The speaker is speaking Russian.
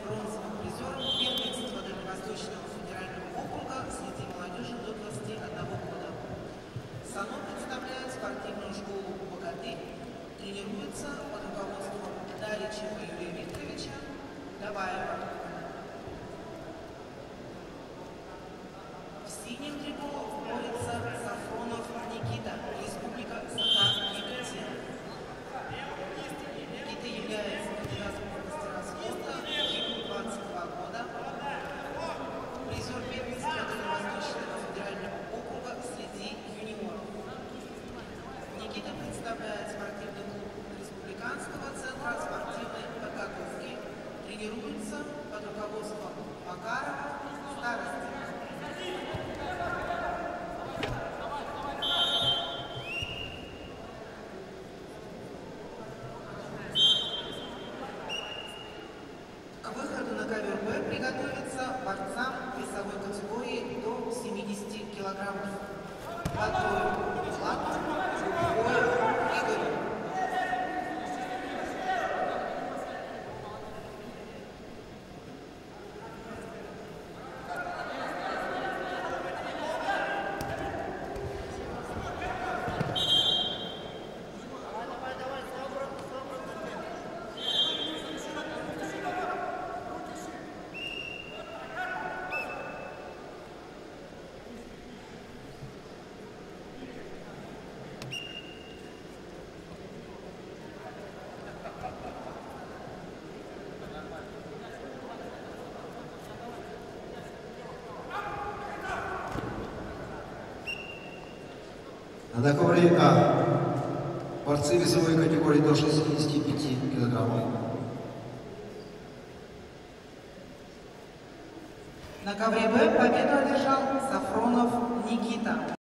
бронзовым призером первенства Дальневосточного федерального округа среди молодежи до 21 года. САНО представляет спортивную школу «Богатырь», тренируется под руководством Даличева Юрия Викторовича, Даваева. В синем трико борется Сафронов Никита, Республика Саха-Якутия. Никита является кандидатом в мастера спорта, ему 22 года. Призер первенства Дальневосточного федерального округа среди юниоров. Никита представляет спортивный клуб Республиканского центра спортивной подготовки, тренируется под руководством Макарова, старости. К выходу на ковер Б приготовиться борцам весовой категории до 70 килограммов. Батоев Злату, Боев Игорю. На ковре А борцы весовой категории до 65 килограммов. На ковре Б победу одержал Сафронов Никита.